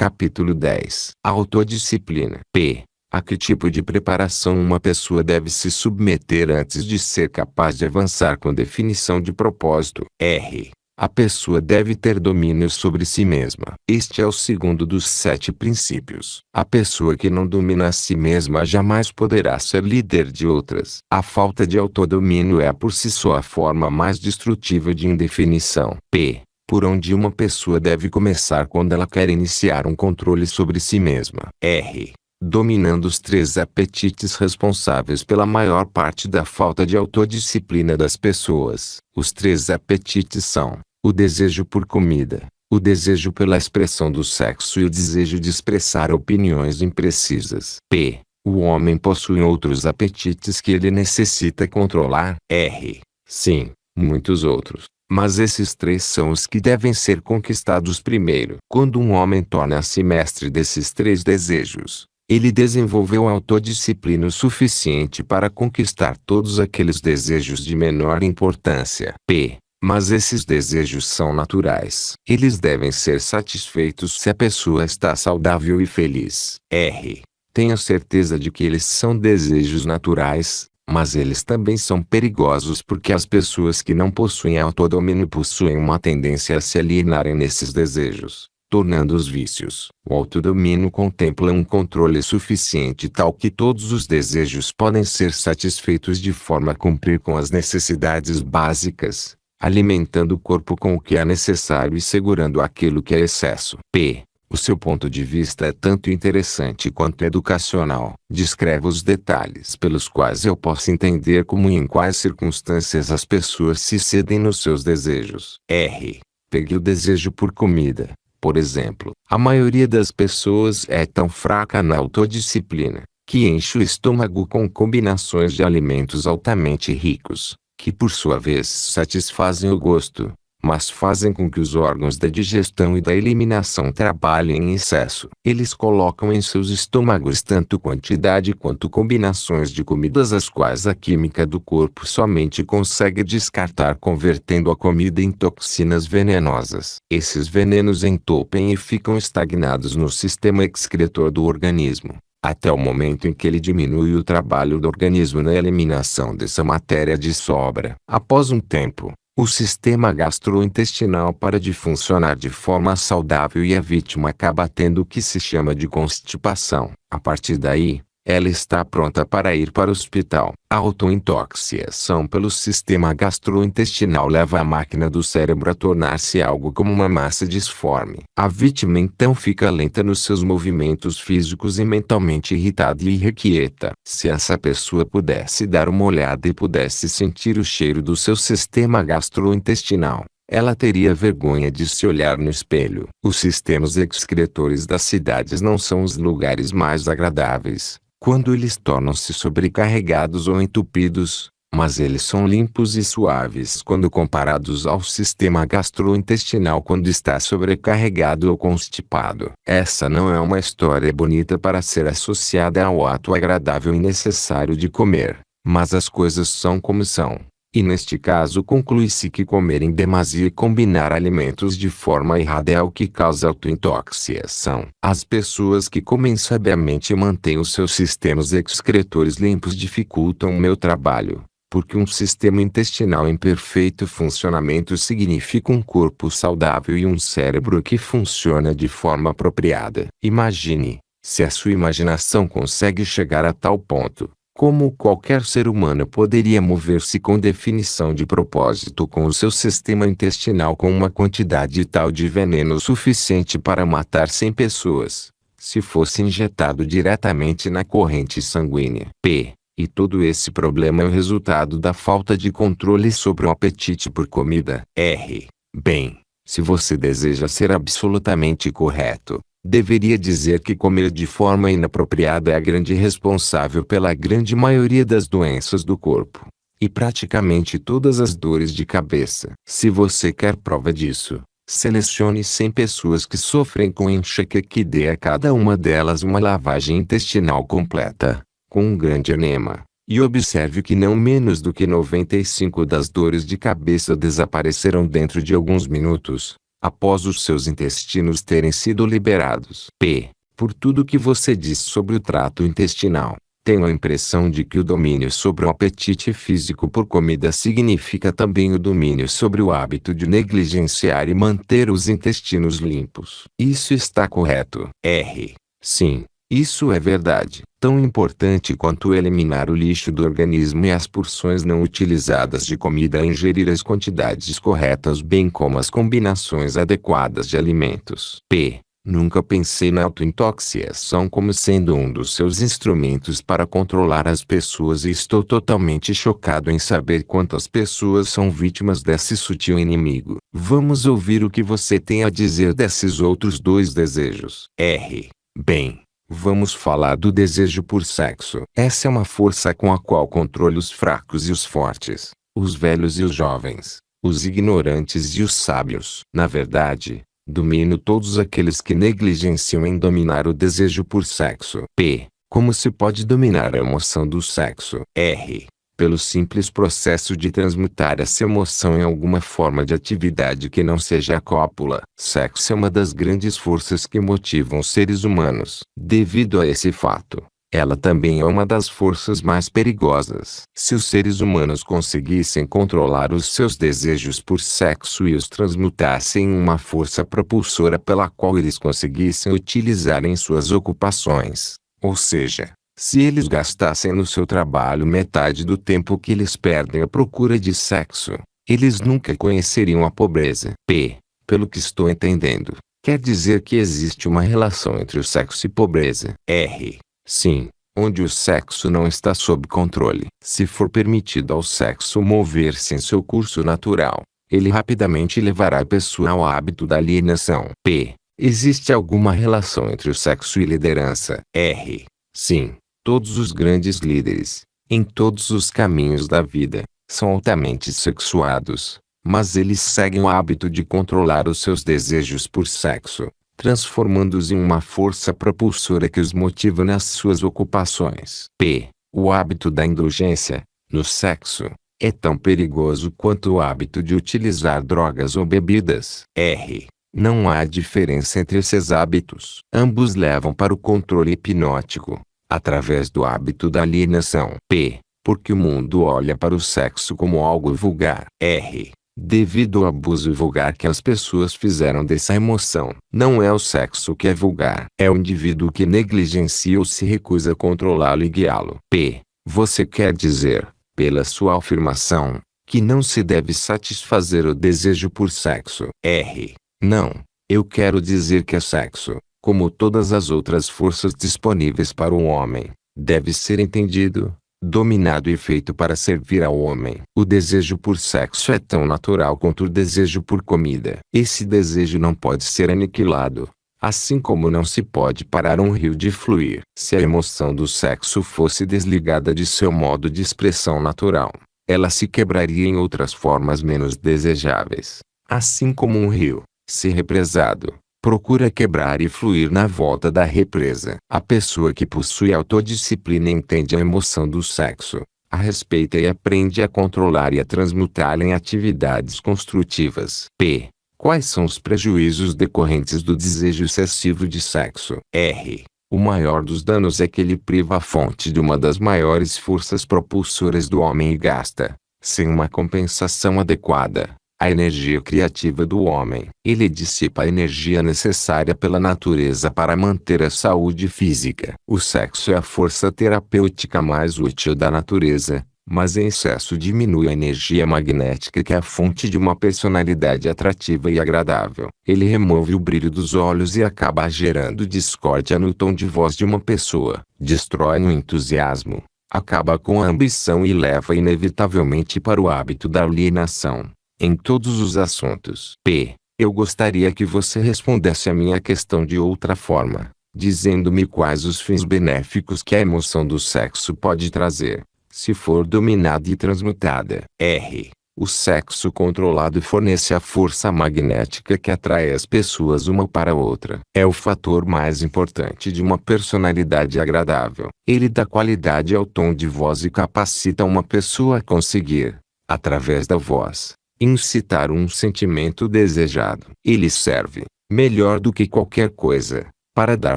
Capítulo 10. Autodisciplina. P. A que tipo de preparação uma pessoa deve se submeter antes de ser capaz de avançar com definição de propósito? R. A pessoa deve ter domínio sobre si mesma. Este é o segundo dos 7 princípios. A pessoa que não domina a si mesma jamais poderá ser líder de outras. A falta de autodomínio é por si só a forma mais destrutiva de indefinição. P. Por onde uma pessoa deve começar quando ela quer iniciar um controle sobre si mesma. R. Dominando os 3 apetites responsáveis pela maior parte da falta de autodisciplina das pessoas. Os 3 apetites são: o desejo por comida, o desejo pela expressão do sexo e o desejo de expressar opiniões imprecisas. P. O homem possui outros apetites que ele necessita controlar. R. Sim, muitos outros. Mas esses 3 são os que devem ser conquistados primeiro. Quando um homem torna-se mestre desses 3 desejos, ele desenvolveu autodisciplina o suficiente para conquistar todos aqueles desejos de menor importância. P. Mas esses desejos são naturais. Eles devem ser satisfeitos se a pessoa está saudável e feliz. R. Tenha certeza de que eles são desejos naturais, mas eles também são perigosos porque as pessoas que não possuem autodomínio possuem uma tendência a se alienarem nesses desejos, tornando-os vícios. O autodomínio contempla um controle suficiente tal que todos os desejos podem ser satisfeitos de forma a cumprir com as necessidades básicas, alimentando o corpo com o que é necessário e segurando aquilo que é excesso. P. O seu ponto de vista é tanto interessante quanto educacional. Descreve os detalhes pelos quais eu posso entender como e em quais circunstâncias as pessoas se cedem nos seus desejos. R. Pegue o desejo por comida. Por exemplo, a maioria das pessoas é tão fraca na autodisciplina, que enche o estômago com combinações de alimentos altamente ricos, que por sua vez satisfazem o gosto, mas fazem com que os órgãos da digestão e da eliminação trabalhem em excesso. Eles colocam em seus estômagos tanto quantidade quanto combinações de comidas as quais a química do corpo somente consegue descartar convertendo a comida em toxinas venenosas. Esses venenos entupem e ficam estagnados no sistema excretor do organismo, até o momento em que ele diminui o trabalho do organismo na eliminação dessa matéria de sobra. Após um tempo, o sistema gastrointestinal para de funcionar de forma saudável e a vítima acaba tendo o que se chama de constipação. A partir daí, ela está pronta para ir para o hospital. A autointoxicação pelo sistema gastrointestinal leva a máquina do cérebro a tornar-se algo como uma massa disforme. A vítima então fica lenta nos seus movimentos físicos e mentalmente irritada e irrequieta. Se essa pessoa pudesse dar uma olhada e pudesse sentir o cheiro do seu sistema gastrointestinal, ela teria vergonha de se olhar no espelho. Os sistemas excretores das cidades não são os lugares mais agradáveis quando eles tornam-se sobrecarregados ou entupidos, mas eles são limpos e suaves quando comparados ao sistema gastrointestinal quando está sobrecarregado ou constipado. Essa não é uma história bonita para ser associada ao ato agradável e necessário de comer, mas as coisas são como são. E neste caso conclui-se que comer em demasia e combinar alimentos de forma errada é o que causa autointoxicação. As pessoas que comem sabiamente e mantêm os seus sistemas excretores limpos dificultam o meu trabalho, porque um sistema intestinal em perfeito funcionamento significa um corpo saudável e um cérebro que funciona de forma apropriada. Imagine, se a sua imaginação consegue chegar a tal ponto, como qualquer ser humano poderia mover-se com definição de propósito com o seu sistema intestinal com uma quantidade tal de veneno suficiente para matar 100 pessoas, se fosse injetado diretamente na corrente sanguínea. P. E todo esse problema é o resultado da falta de controle sobre o apetite por comida. R. Bem, se você deseja ser absolutamente correto, deveria dizer que comer de forma inapropriada é a grande responsável pela grande maioria das doenças do corpo, e praticamente todas as dores de cabeça. Se você quer prova disso, selecione 100 pessoas que sofrem com enxaqueca e dê a cada uma delas uma lavagem intestinal completa, com um grande enema, e observe que não menos do que 95 das dores de cabeça desaparecerão dentro de alguns minutos. após os seus intestinos terem sido liberados. P. Por tudo que você disse sobre o trato intestinal, tenho a impressão de que o domínio sobre o apetite físico por comida significa também o domínio sobre o hábito de negligenciar e manter os intestinos limpos. Isso está correto? R. Sim, isso é verdade. Tão importante quanto eliminar o lixo do organismo e as porções não utilizadas de comida, ingerir as quantidades corretas bem como as combinações adequadas de alimentos. P. Nunca pensei na autointoxicação como sendo um dos seus instrumentos para controlar as pessoas e estou totalmente chocado em saber quantas pessoas são vítimas desse sutil inimigo. Vamos ouvir o que você tem a dizer desses outros dois desejos. R. Bem, vamos falar do desejo por sexo. Essa é uma força com a qual controla os fracos e os fortes, os velhos e os jovens, os ignorantes e os sábios. Na verdade, domino todos aqueles que negligenciam em dominar o desejo por sexo. P. Como se pode dominar a emoção do sexo? R. Pelo simples processo de transmutar essa emoção em alguma forma de atividade que não seja a cópula. Sexo é uma das grandes forças que motivam os seres humanos. Devido a esse fato, ela também é uma das forças mais perigosas. Se os seres humanos conseguissem controlar os seus desejos por sexo e os transmutassem em uma força propulsora pela qual eles conseguissem utilizar em suas ocupações, ou seja, se eles gastassem no seu trabalho metade do tempo que eles perdem à procura de sexo, eles nunca conheceriam a pobreza. P. Pelo que estou entendendo, quer dizer que existe uma relação entre o sexo e pobreza. R. Sim, onde o sexo não está sob controle. Se for permitido ao sexo mover-se em seu curso natural, ele rapidamente levará a pessoa ao hábito da alienação. P. Existe alguma relação entre o sexo e liderança? R. Sim, todos os grandes líderes, em todos os caminhos da vida, são altamente sexuados, mas eles seguem o hábito de controlar os seus desejos por sexo, transformando-os em uma força propulsora que os motiva nas suas ocupações. P. O hábito da indulgência, no sexo, é tão perigoso quanto o hábito de utilizar drogas ou bebidas. R. Não há diferença entre esses hábitos. Ambos levam para o controle hipnótico, através do hábito da alienação. P. Porque o mundo olha para o sexo como algo vulgar. R. Devido ao abuso vulgar que as pessoas fizeram dessa emoção. Não é o sexo que é vulgar. É o indivíduo que negligencia ou se recusa a controlá-lo e guiá-lo. P. Você quer dizer, pela sua afirmação, que não se deve satisfazer o desejo por sexo. R. Não. Eu quero dizer que o sexo, como todas as outras forças disponíveis para o homem, deve ser entendido, dominado e feito para servir ao homem. O desejo por sexo é tão natural quanto o desejo por comida. Esse desejo não pode ser aniquilado, assim como não se pode parar um rio de fluir. Se a emoção do sexo fosse desligada de seu modo de expressão natural, ela se quebraria em outras formas menos desejáveis. Assim como um rio, se represado, procura quebrar e fluir na volta da represa. A pessoa que possui autodisciplina entende a emoção do sexo, a respeita e aprende a controlar e a transmutá-la em atividades construtivas. P. Quais são os prejuízos decorrentes do desejo excessivo de sexo? R. O maior dos danos é que ele priva a fonte de uma das maiores forças propulsoras do homem e gasta, sem uma compensação adequada, a energia criativa do homem. Ele dissipa a energia necessária pela natureza para manter a saúde física. O sexo é a força terapêutica mais útil da natureza, mas em excesso diminui a energia magnética que é a fonte de uma personalidade atrativa e agradável. Ele remove o brilho dos olhos e acaba gerando discórdia no tom de voz de uma pessoa. Destrói o entusiasmo, acaba com a ambição e leva inevitavelmente para o hábito da alienação. Em todos os assuntos. P. Eu gostaria que você respondesse a minha questão de outra forma, dizendo-me quais os fins benéficos que a emoção do sexo pode trazer, se for dominada e transmutada. R. O sexo controlado fornece a força magnética que atrai as pessoas uma para a outra. É o fator mais importante de uma personalidade agradável. Ele dá qualidade ao tom de voz e capacita uma pessoa a conseguir, através da voz, Incitar um sentimento desejado. Ele serve, melhor do que qualquer coisa, para dar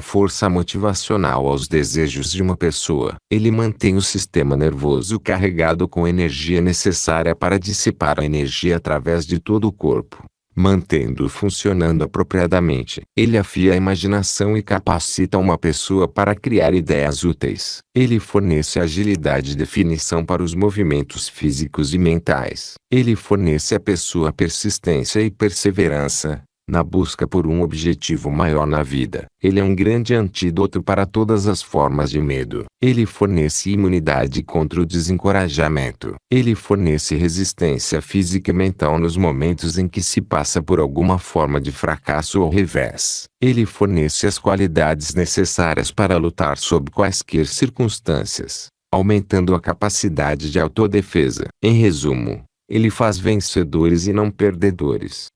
força motivacional aos desejos de uma pessoa. Ele mantém o sistema nervoso carregado com energia necessária para dissipar a energia através de todo o corpo, mantendo-o funcionando apropriadamente. Ele afia a imaginação e capacita uma pessoa para criar ideias úteis. Ele fornece agilidade e definição para os movimentos físicos e mentais. Ele fornece à pessoa persistência e perseverança na busca por um objetivo maior na vida. Ele é um grande antídoto para todas as formas de medo. Ele fornece imunidade contra o desencorajamento. Ele fornece resistência física e mental nos momentos em que se passa por alguma forma de fracasso ou revés. Ele fornece as qualidades necessárias para lutar sob quaisquer circunstâncias, aumentando a capacidade de autodefesa. Em resumo, ele faz vencedores e não perdedores.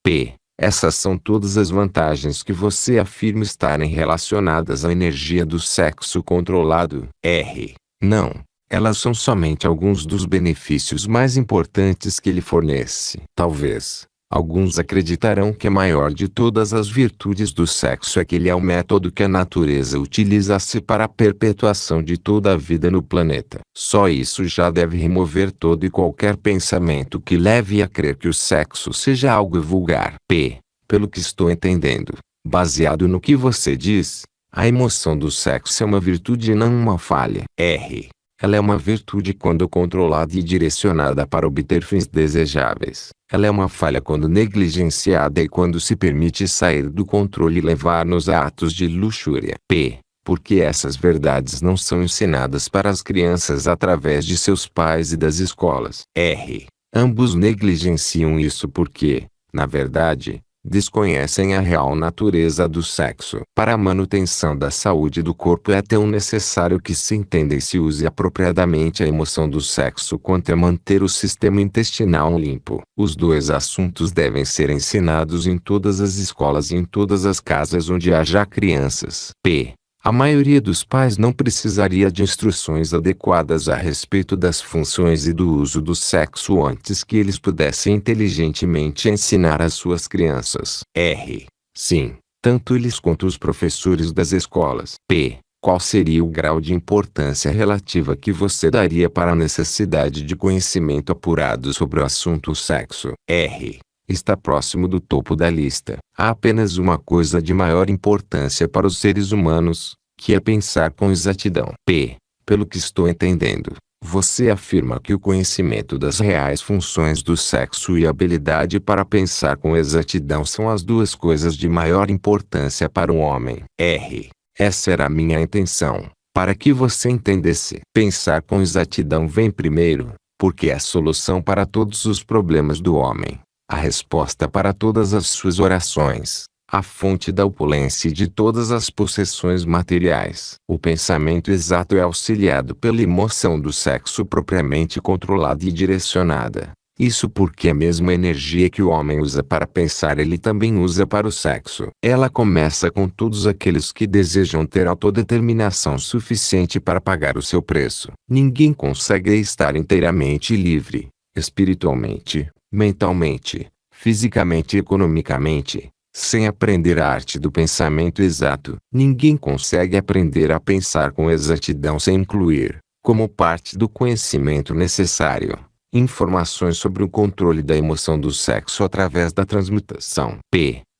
Essas são todas as vantagens que você afirma estarem relacionadas à energia do sexo controlado. Não, elas são somente alguns dos benefícios mais importantes que ele fornece. Talvez alguns acreditarão que a maior de todas as virtudes do sexo é que ele é o método que a natureza utiliza-se para a perpetuação de toda a vida no planeta. Só isso já deve remover todo e qualquer pensamento que leve a crer que o sexo seja algo vulgar. Pelo que estou entendendo, baseado no que você diz, a emoção do sexo é uma virtude e não uma falha. Ela é uma virtude quando controlada e direcionada para obter fins desejáveis. Ela é uma falha quando negligenciada e quando se permite sair do controle e levar-nos a atos de luxúria. Porque essas verdades não são ensinadas para as crianças através de seus pais e das escolas. Ambos negligenciam isso porque, na verdade, desconhecem a real natureza do sexo. Para a manutenção da saúde do corpo é tão necessário que se entenda e se use apropriadamente a emoção do sexo quanto a manter o sistema intestinal limpo. Os dois assuntos devem ser ensinados em todas as escolas e em todas as casas onde haja crianças. A maioria dos pais não precisaria de instruções adequadas a respeito das funções e do uso do sexo antes que eles pudessem inteligentemente ensinar às suas crianças. Sim, tanto eles quanto os professores das escolas. Qual seria o grau de importância relativa que você daria para a necessidade de conhecimento apurado sobre o assunto sexo? Está próximo do topo da lista. Há apenas uma coisa de maior importância para os seres humanos, que é pensar com exatidão. Pelo que estou entendendo, você afirma que o conhecimento das reais funções do sexo e a habilidade para pensar com exatidão são as duas coisas de maior importância para um homem. Essa era a minha intenção, para que você entendesse. Pensar com exatidão vem primeiro, porque é a solução para todos os problemas do homem, a resposta para todas as suas orações, a fonte da opulência e de todas as possessões materiais. O pensamento exato é auxiliado pela emoção do sexo propriamente controlada e direcionada. Isso porque a mesma energia que o homem usa para pensar ele também usa para o sexo. Ela começa com todos aqueles que desejam ter autodeterminação suficiente para pagar o seu preço. Ninguém consegue estar inteiramente livre, espiritualmente, mentalmente, fisicamente e economicamente, sem aprender a arte do pensamento exato. Ninguém consegue aprender a pensar com exatidão sem incluir, como parte do conhecimento necessário, informações sobre o controle da emoção do sexo através da transmutação.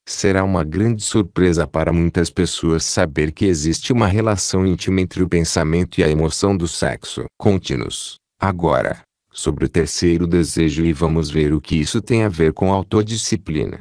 Será uma grande surpresa para muitas pessoas saber que existe uma relação íntima entre o pensamento e a emoção do sexo. Conte-nos, agora, sobre o terceiro desejo e vamos ver o que isso tem a ver com autodisciplina.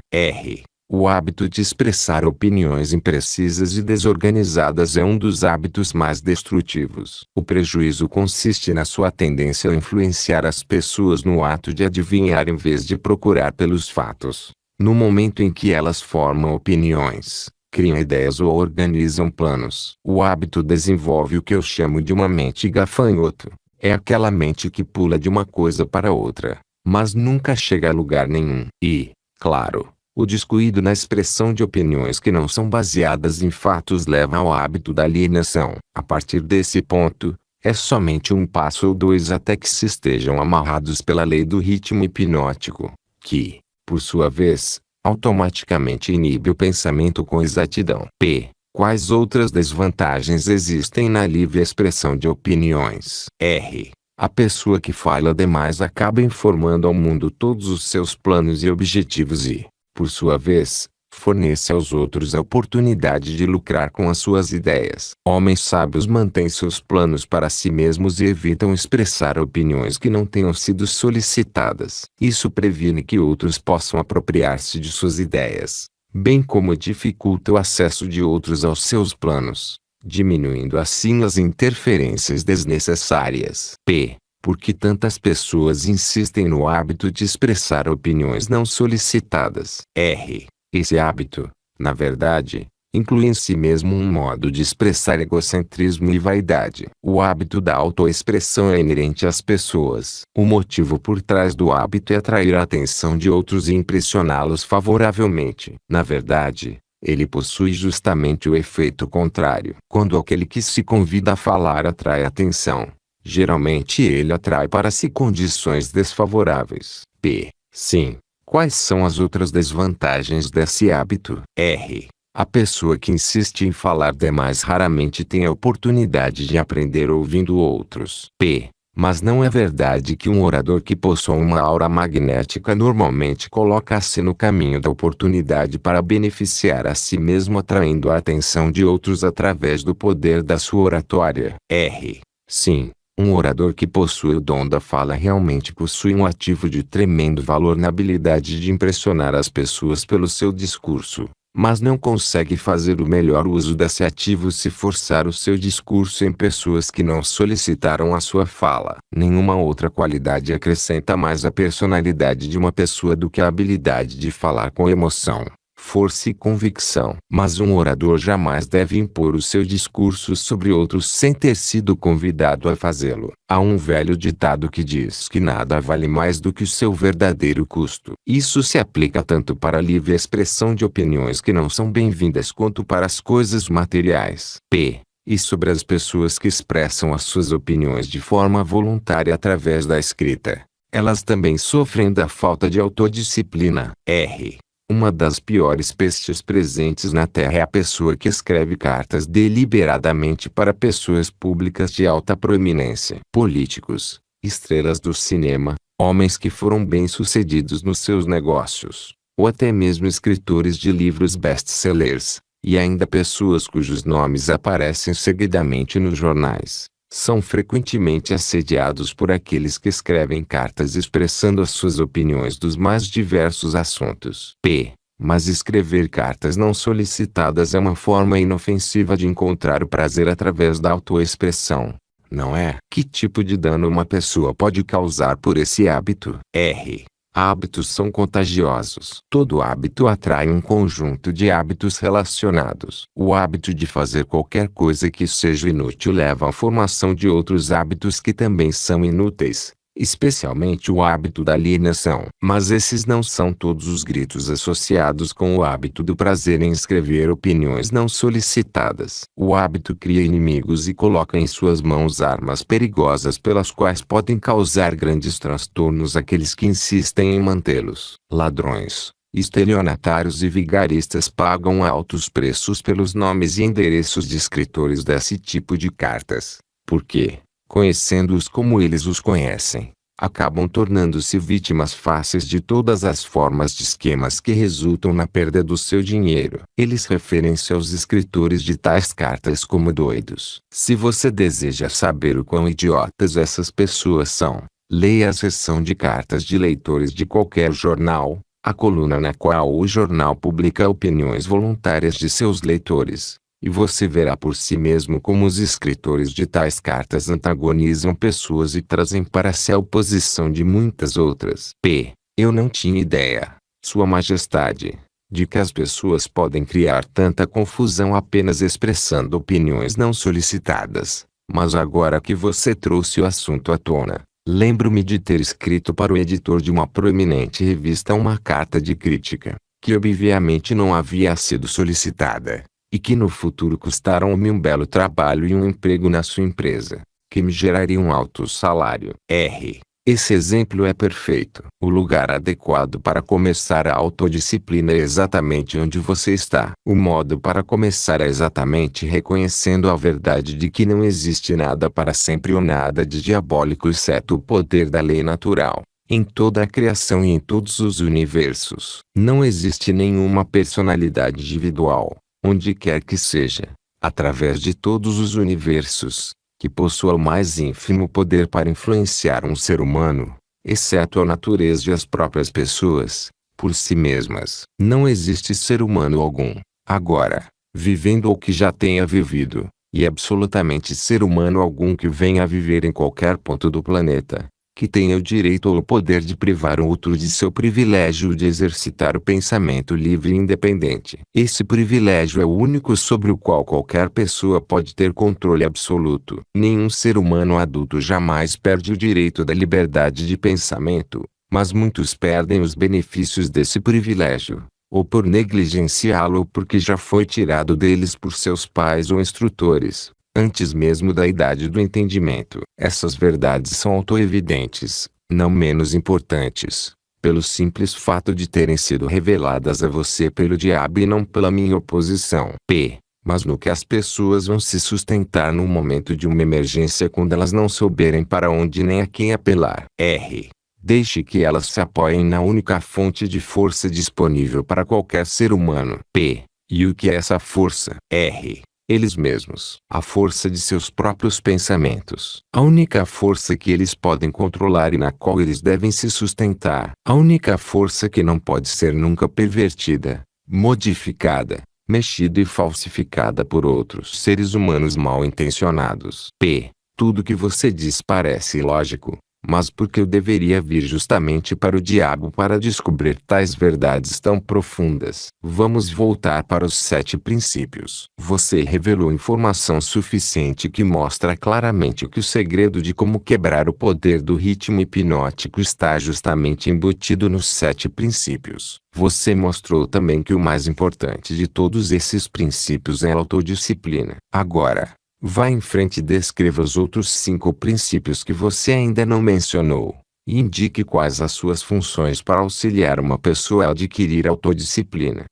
O hábito de expressar opiniões imprecisas e desorganizadas é um dos hábitos mais destrutivos. O prejuízo consiste na sua tendência a influenciar as pessoas no ato de adivinhar em vez de procurar pelos fatos. No momento em que elas formam opiniões, criam ideias ou organizam planos. O hábito desenvolve o que eu chamo de uma mente gafanhoto. É aquela mente que pula de uma coisa para outra, mas nunca chega a lugar nenhum. E, claro, o descuido na expressão de opiniões que não são baseadas em fatos leva ao hábito da alienação. A partir desse ponto, é somente um passo ou dois até que se estejam amarrados pela lei do ritmo hipnótico, que, por sua vez, automaticamente inibe o pensamento com exatidão. P. Quais outras desvantagens existem na livre expressão de opiniões? R. A pessoa que fala demais acaba informando ao mundo todos os seus planos e objetivos e, por sua vez, fornece aos outros a oportunidade de lucrar com as suas ideias. Homens sábios mantêm seus planos para si mesmos e evitam expressar opiniões que não tenham sido solicitadas. Isso previne que outros possam apropriar-se de suas ideias, bem como dificulta o acesso de outros aos seus planos, diminuindo assim as interferências desnecessárias. P. Por que tantas pessoas insistem no hábito de expressar opiniões não solicitadas? R. Esse hábito, na verdade, inclui em si mesmo um modo de expressar egocentrismo e vaidade. O hábito da autoexpressão é inerente às pessoas. O motivo por trás do hábito é atrair a atenção de outros e impressioná-los favoravelmente. Na verdade, ele possui justamente o efeito contrário. Quando aquele que se convida a falar atrai atenção, geralmente ele atrai para si condições desfavoráveis. P. Sim. Quais são as outras desvantagens desse hábito? R. A pessoa que insiste em falar demais raramente tem a oportunidade de aprender ouvindo outros. P. Mas não é verdade que um orador que possua uma aura magnética normalmente coloca-se no caminho da oportunidade para beneficiar a si mesmo atraindo a atenção de outros através do poder da sua oratória? R. Sim. Um orador que possui o dom da fala realmente possui um ativo de tremendo valor na habilidade de impressionar as pessoas pelo seu discurso, mas não consegue fazer o melhor uso desse ativo se forçar o seu discurso em pessoas que não solicitaram a sua fala. Nenhuma outra qualidade acrescenta mais a personalidade de uma pessoa do que a habilidade de falar com emoção, força e convicção. Mas um orador jamais deve impor o seu discurso sobre outros sem ter sido convidado a fazê-lo. Há um velho ditado que diz que nada vale mais do que o seu verdadeiro custo. Isso se aplica tanto para a livre expressão de opiniões que não são bem-vindas quanto para as coisas materiais. P. E sobre as pessoas que expressam as suas opiniões de forma voluntária através da escrita. Elas também sofrem da falta de autodisciplina. R. Uma das piores pestes presentes na Terra é a pessoa que escreve cartas deliberadamente para pessoas públicas de alta proeminência. Políticos, estrelas do cinema, homens que foram bem-sucedidos nos seus negócios, ou até mesmo escritores de livros best-sellers, e ainda pessoas cujos nomes aparecem seguidamente nos jornais, são frequentemente assediados por aqueles que escrevem cartas expressando as suas opiniões dos mais diversos assuntos. P. Mas escrever cartas não solicitadas é uma forma inofensiva de encontrar o prazer através da autoexpressão, não é? Que tipo de dano uma pessoa pode causar por esse hábito? R. Hábitos são contagiosos. Todo hábito atrai um conjunto de hábitos relacionados. O hábito de fazer qualquer coisa que seja inútil leva à formação de outros hábitos que também são inúteis, especialmente o hábito da alienação. Mas esses não são todos os gritos associados com o hábito do prazer em escrever opiniões não solicitadas. O hábito cria inimigos e coloca em suas mãos armas perigosas pelas quais podem causar grandes transtornos àqueles que insistem em mantê-los. Ladrões, estelionatários e vigaristas pagam altos preços pelos nomes e endereços de escritores desse tipo de cartas, porque, conhecendo-os como eles os conhecem, acabam tornando-se vítimas fáceis de todas as formas de esquemas que resultam na perda do seu dinheiro. Eles referem-se aos escritores de tais cartas como doidos. Se você deseja saber o quão idiotas essas pessoas são, leia a seção de cartas de leitores de qualquer jornal, a coluna na qual o jornal publica opiniões voluntárias de seus leitores. E você verá por si mesmo como os escritores de tais cartas antagonizam pessoas e trazem para si a oposição de muitas outras. P. Eu não tinha ideia, Sua Majestade, de que as pessoas podem criar tanta confusão apenas expressando opiniões não solicitadas, mas agora que você trouxe o assunto à tona, lembro-me de ter escrito para o editor de uma proeminente revista uma carta de crítica, que obviamente não havia sido solicitada, e que no futuro custaram-me um belo trabalho e um emprego na sua empresa, que me geraria um alto salário. R. Esse exemplo é perfeito. O lugar adequado para começar a autodisciplina é exatamente onde você está. O modo para começar é exatamente reconhecendo a verdade de que não existe nada para sempre ou nada de diabólico exceto o poder da lei natural. Em toda a criação e em todos os universos, não existe nenhuma personalidade individual, onde quer que seja, através de todos os universos, que possua o mais ínfimo poder para influenciar um ser humano, exceto a natureza e as próprias pessoas, por si mesmas. Não existe ser humano algum, agora, vivendo ou que já tenha vivido, e absolutamente ser humano algum que venha a viver em qualquer ponto do planeta, que tenha o direito ou o poder de privar um outro de seu privilégio de exercitar o pensamento livre e independente. Esse privilégio é o único sobre o qual qualquer pessoa pode ter controle absoluto. Nenhum ser humano adulto jamais perde o direito da liberdade de pensamento, mas muitos perdem os benefícios desse privilégio, ou por negligenciá-lo ou porque já foi tirado deles por seus pais ou instrutores, antes mesmo da idade do entendimento. Essas verdades são autoevidentes, não menos importantes, pelo simples fato de terem sido reveladas a você pelo diabo e não pela minha oposição. Mas no que as pessoas vão se sustentar no momento de uma emergência quando elas não souberem para onde nem a quem apelar. Deixe que elas se apoiem na única fonte de força disponível para qualquer ser humano. E o que é essa força? Eles mesmos. A força de seus próprios pensamentos. A única força que eles podem controlar e na qual eles devem se sustentar. A única força que não pode ser nunca pervertida, modificada, mexida e falsificada por outros seres humanos mal intencionados. Tudo que você diz parece ilógico, mas porque eu deveria vir justamente para o diabo para descobrir tais verdades tão profundas? Vamos voltar para os 7 princípios. Você revelou informação suficiente que mostra claramente que o segredo de como quebrar o poder do ritmo hipnótico está justamente embutido nos 7 princípios. Você mostrou também que o mais importante de todos esses princípios é a autodisciplina. Agora, vá em frente e descreva os outros 5 princípios que você ainda não mencionou, e indique quais as suas funções para auxiliar uma pessoa a adquirir autodisciplina.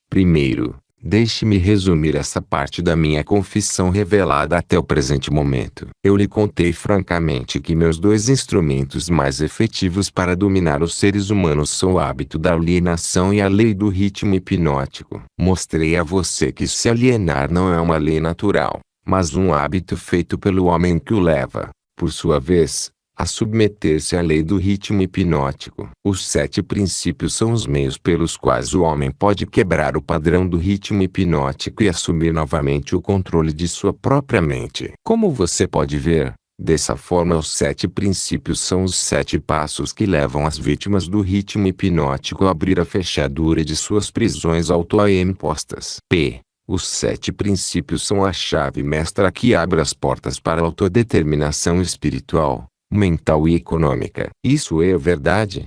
Primeiro, deixe-me resumir essa parte da minha confissão revelada até o presente momento. Eu lhe contei francamente que meus 2 instrumentos mais efetivos para dominar os seres humanos são o hábito da alienação e a lei do ritmo hipnótico. Mostrei a você que se alienar não é uma lei natural, mas um hábito feito pelo homem que o leva, por sua vez, a submeter-se à lei do ritmo hipnótico. Os 7 princípios são os meios pelos quais o homem pode quebrar o padrão do ritmo hipnótico e assumir novamente o controle de sua própria mente. Como você pode ver, dessa forma os 7 princípios são os 7 passos que levam as vítimas do ritmo hipnótico a abrir a fechadura de suas prisões auto-impostas. Os 7 princípios são a chave mestra que abre as portas para a autodeterminação espiritual, mental e econômica. Isso é a verdade?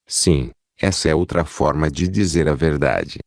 Sim, essa é outra forma de dizer a verdade.